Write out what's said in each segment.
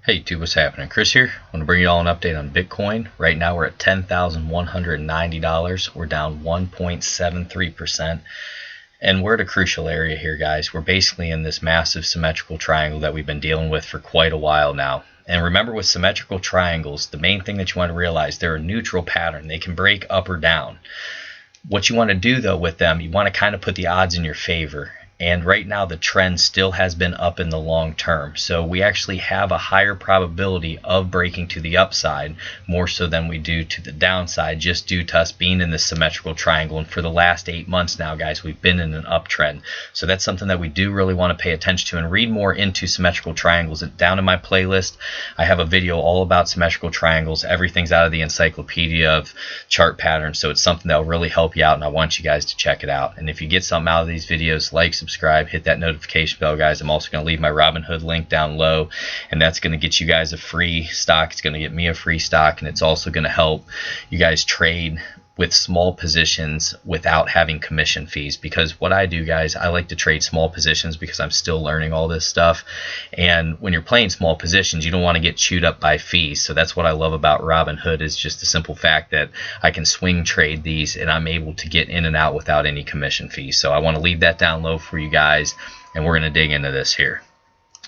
Hey YouTube, what's happening? Chris here. I want to bring you all an update on Bitcoin. Right now we're at $10,190. We're down 1.73%. And we're at a crucial area here, guys. We're basically in this massive symmetrical triangle that we've been dealing with for quite a while now. And remember, with symmetrical triangles, the main thing that you want to realize, they're a neutral pattern. They can break up or down. What you want to do, though, with them, you want to kind of put the odds in your favor. And right now the trend still has been up in the long term. So we actually have a higher probability of breaking to the upside, more so than we do to the downside, just due to us being in this symmetrical triangle. And for the last 8 months now, guys, we've been in an uptrend. So that's something that we do really want to pay attention to and read more into symmetrical triangles. Down in my playlist, I have a video all about symmetrical triangles. Everything's out of the encyclopedia of chart patterns. So it's something that will really help you out, and I want you guys to check it out. And if you get something out of these videos, like, subscribe, hit that notification bell, guys. I'm also going to leave my Robinhood link down low, and that's going to get you guys a free stock. It's going to get me a free stock, and it's also going to help you guys trade with small positions without having commission fees. Because what I do, guys, I like to trade small positions because I'm still learning all this stuff. And when you're playing small positions, you don't want to get chewed up by fees. So that's what I love about Robinhood, is just the simple fact that I can swing trade these and I'm able to get in and out without any commission fees. So I want to leave that down low for you guys, and we're going to dig into this here.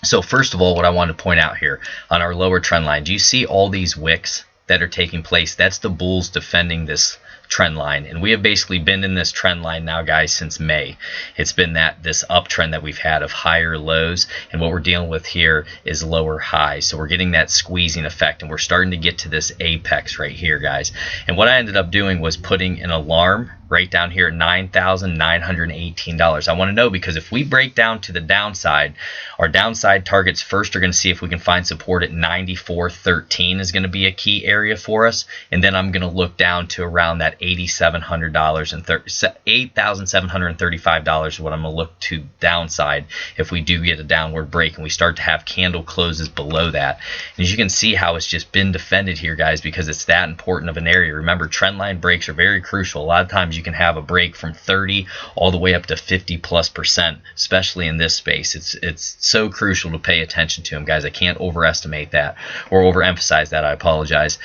So first of all, what I want to point out here on our lower trend line, do you see all these wicks that are taking place? That's the bulls defending this trend line, and we have basically been in this trend line now, guys, since May. It's been this uptrend that we've had of higher lows, and what we're dealing with here is lower highs. So we're getting that squeezing effect, and we're starting to get to this apex right here, guys. And what I ended up doing was putting an alarm right down here at $9,918. I want to know, because if we break down to the downside, our downside targets first are going to see if we can find support at 94.13 is going to be a key area for us, and then I'm going to look down to around that $8,735 is what I'm going to look to downside if we do get a downward break and we start to have candle closes below that. And as you can see how it's just been defended here, guys, because it's that important of an area. Remember, trend line breaks are very crucial. A lot of times you can have a break from 30 all the way up to 50+%, especially in this space. It's so crucial to pay attention to them, guys. I can't overestimate that or overemphasize that. I apologize.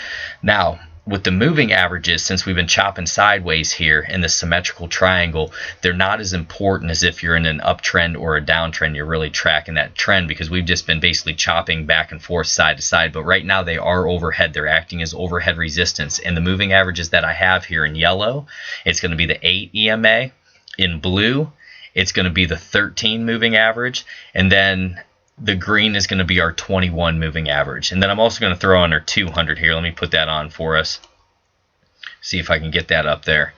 Now, with the moving averages, since we've been chopping sideways here in the symmetrical triangle, they're not as important as if you're in an uptrend or a downtrend. You're really tracking that trend, because we've just been basically chopping back and forth, side to side. But right now they are overhead. They're acting as overhead resistance. And the moving averages that I have here in yellow, it's going to be the 8 EMA. In blue, it's going to be the 13 moving average. And then the green is going to be our 21 moving average. And then I'm also going to throw in our 200 here. Let me put that on for us. See if I can get that up there.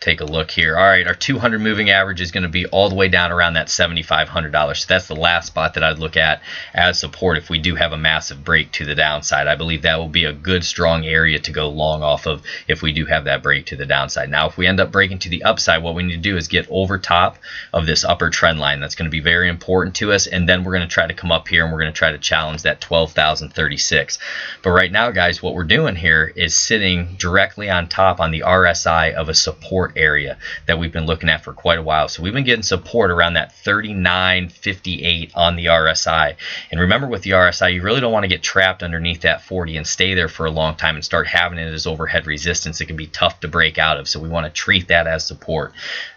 Take a look here. All right, our 200 moving average is going to be all the way down around that $7,500. So that's the last spot that I'd look at as support if we do have a massive break to the downside. I believe that will be a good, strong area to go long off of if we do have that break to the downside. Now, if we end up breaking to the upside, what we need to do is get over top of this upper trend line. That's going to be very important to us. And then we're going to try to come up here and we're going to try to challenge that 12,036. But right now, guys, what we're doing here is sitting directly on top on the RSI of a support area that we've been looking at for quite a while. So we've been getting support around that 39.58 on the RSI. And remember, with the RSI, you really don't want to get trapped underneath that 40 and stay there for a long time and start having it as overhead resistance. It can be tough to break out of. So we want to treat that as support.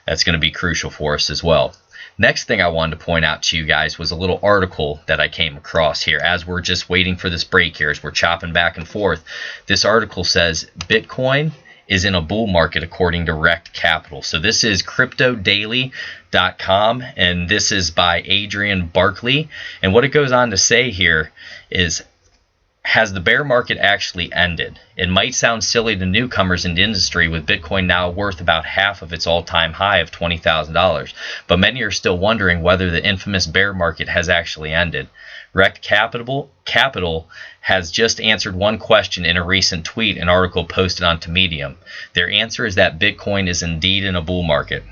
That's going to be crucial for us as well. Next thing I wanted to point out to you guys was a little article that I came across here as we're just waiting for this break here, as we're chopping back and forth. This article says Bitcoin is in a bull market according to Rect Capital. So this is cryptodaily.com, and this is by Adrian Barkley. And what it goes on to say here is, has the bear market actually ended? It might sound silly to newcomers in the industry, with Bitcoin now worth about half of its all-time high of $20,000. But many are still wondering whether the infamous bear market has actually ended. Rect Capital has just answered one question in a recent tweet, an article posted onto Medium. Their answer is that Bitcoin is indeed in a bull market.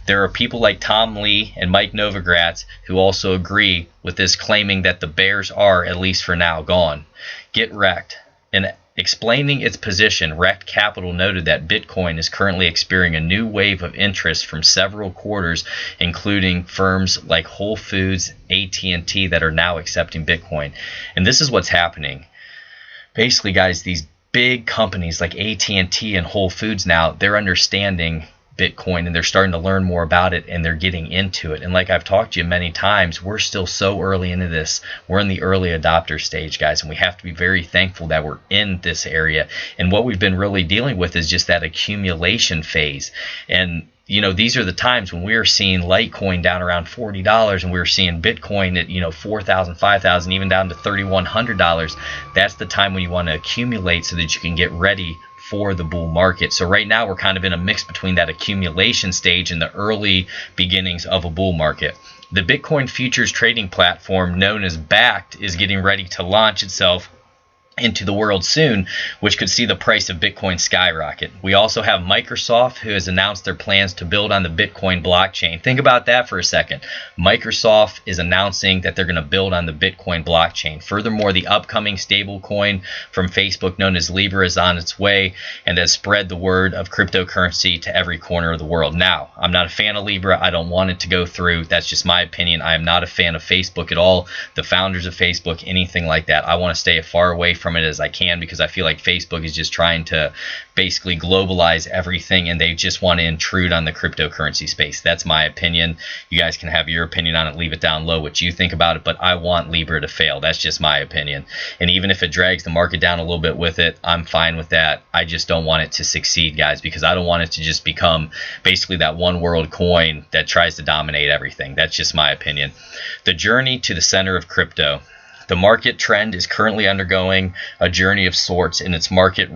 There are people like Tom Lee and Mike Novogratz who also agree with this, claiming that the bears are, at least for now, gone. Get wrecked. Explaining its position, Rect Capital noted that Bitcoin is currently experiencing a new wave of interest from several quarters, including firms like Whole Foods, AT&T that are now accepting Bitcoin. And this is what's happening. Basically, guys, these big companies like AT&T and Whole Foods now, they're understanding Bitcoin and they're starting to learn more about it and they're getting into it. And like I've talked to you many times, we're still so early into this. We're in the early adopter stage, guys, and we have to be very thankful that we're in this area. And what we've been really dealing with is just that accumulation phase. And you know, these are the times when we are seeing Litecoin down around $40 and we were seeing Bitcoin at, you know, $4,000, $5,000, even down to $3,100. That's the time when you want to accumulate so that you can get ready for the bull market. So right now we're kind of in a mix between that accumulation stage and the early beginnings of a bull market. The Bitcoin futures trading platform known as Backed is getting ready to launch itself into the world soon, which could see the price of Bitcoin skyrocket. We also have Microsoft, who has announced their plans to build on the Bitcoin blockchain. Think about that for a second. Microsoft is announcing that they're going to build on the Bitcoin blockchain. Furthermore, the upcoming stablecoin from Facebook known as Libra is on its way and has spread the word of cryptocurrency to every corner of the world. Now, I'm not a fan of Libra. I don't want it to go through. That's just my opinion. I am not a fan of Facebook at all. The founders of Facebook, anything like that. I want to stay as far away from it as I can because I feel like Facebook is just trying to basically globalize everything and they just want to intrude on the cryptocurrency space. That's my opinion. You guys can have your opinion on it. Leave it down low what you think about it, but I want Libra to fail. That's just my opinion. And even if it drags the market down a little bit with it, I'm fine with that. I just don't want it to succeed, guys, because I don't want it to just become basically that one world coin that tries to dominate everything. That's just my opinion. The journey to the center of crypto. The market trend is currently undergoing a journey of sorts in its market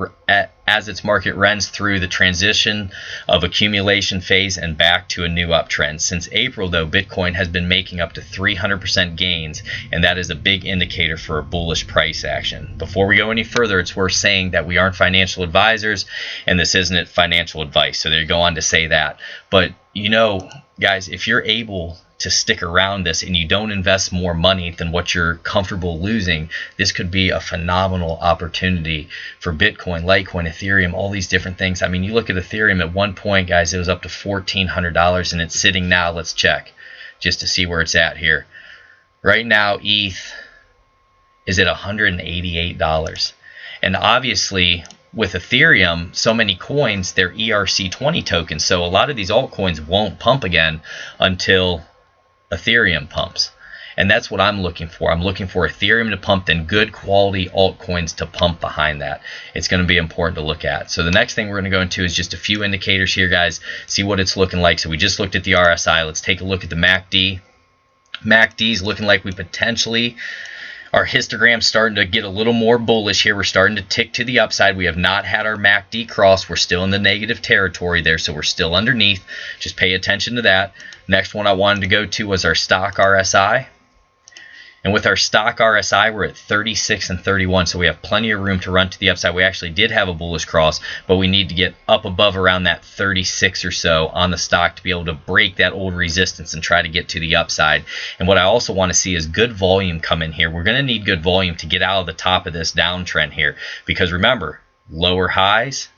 as its market runs through the transition of accumulation phase and back to a new uptrend. Since April, though, Bitcoin has been making up to 300% gains, and that is a big indicator for a bullish price action. Before we go any further, it's worth saying that we aren't financial advisors, and this isn't financial advice. So they go on to say that. But, you know, guys, if you're able to stick around this and you don't invest more money than what you're comfortable losing, this could be a phenomenal opportunity for Bitcoin, Litecoin, Ethereum, all these different things. I mean, you look at Ethereum at one point, guys, it was up to $1,400 and it's sitting now, let's check just to see where it's at here. Right now, ETH is at $188. And obviously, with Ethereum, so many coins, they're ERC20 tokens. So a lot of these altcoins won't pump again until Ethereum pumps. And that's what I'm looking for. I'm looking for Ethereum to pump, then good quality altcoins to pump behind that. It's going to be important to look at. So the next thing we're going to go into is just a few indicators here, guys. See what it's looking like. So we just looked at the RSI. Let's take a look at the MACD. MACD is looking like we potentially, our histogram's starting to get a little more bullish here. We're starting to tick to the upside. We have not had our MACD cross. We're still in the negative territory there, so we're still underneath. Just pay attention to that. Next one I wanted to go to was our stock RSI. And with our stock RSI, we're at 36 and 31, so we have plenty of room to run to the upside. We actually did have a bullish cross, but we need to get up above around that 36 or so on the stock to be able to break that old resistance and try to get to the upside. And what I also want to see is good volume come in here. We're going to need good volume to get out of the top of this downtrend here, because remember, lower highs,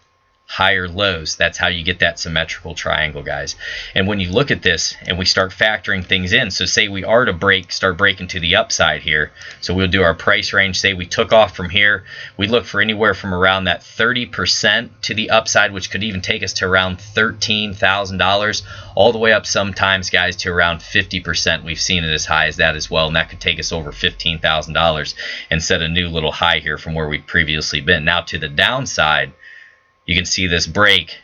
higher lows. That's how you get that symmetrical triangle, guys. And when you look at this and we start factoring things in, so say we are to start breaking to the upside here, so we'll do our price range. Say we took off from here, we look for anywhere from around that 30% to the upside, which could even take us to around $13,000, all the way up sometimes, guys, to around 50%. We've seen it as high as that as well, and that could take us over $15,000 and set a new little high here from where we've previously been. Now to the downside, you can see this break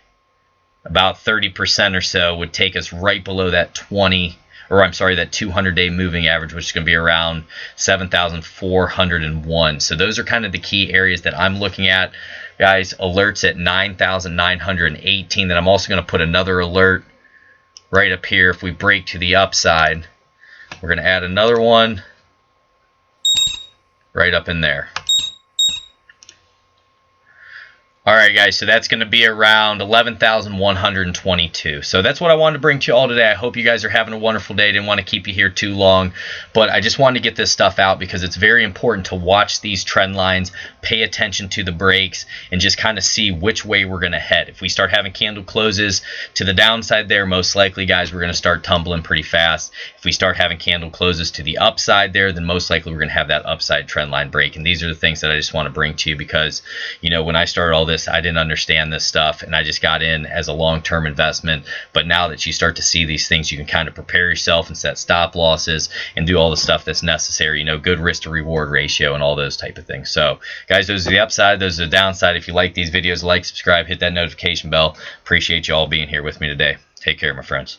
about 30% or so would take us right below that 200-day moving average, which is going to be around 7,401. So those are kind of the key areas that I'm looking at, guys. Alerts at 9,918. Then I'm also going to put another alert right up here. If we break to the upside, we're going to add another one right up in there. All right, right, guys, so that's going to be around 11,122. So that's what I wanted to bring to you all today. I hope you guys are having a wonderful day. Didn't want to keep you here too long, but I just wanted to get this stuff out because it's very important to watch these trend lines, pay attention to the breaks, and just kind of see which way we're going to head. If we start having candle closes to the downside there, most likely, guys, we're going to start tumbling pretty fast. If we start having candle closes to the upside there, then most likely we're going to have that upside trend line break. And these are the things that I just want to bring to you because, you know, when I started all this, I didn't understand this stuff, and I just got in as a long-term investment. But now that you start to see these things, you can kind of prepare yourself and set stop losses and do all the stuff that's necessary, you know, good risk to reward ratio and all those type of things. So guys, those are the upside, those are the downside. If you like these videos, like, subscribe, hit that notification bell. Appreciate you all being here with me today. Take care, my friends.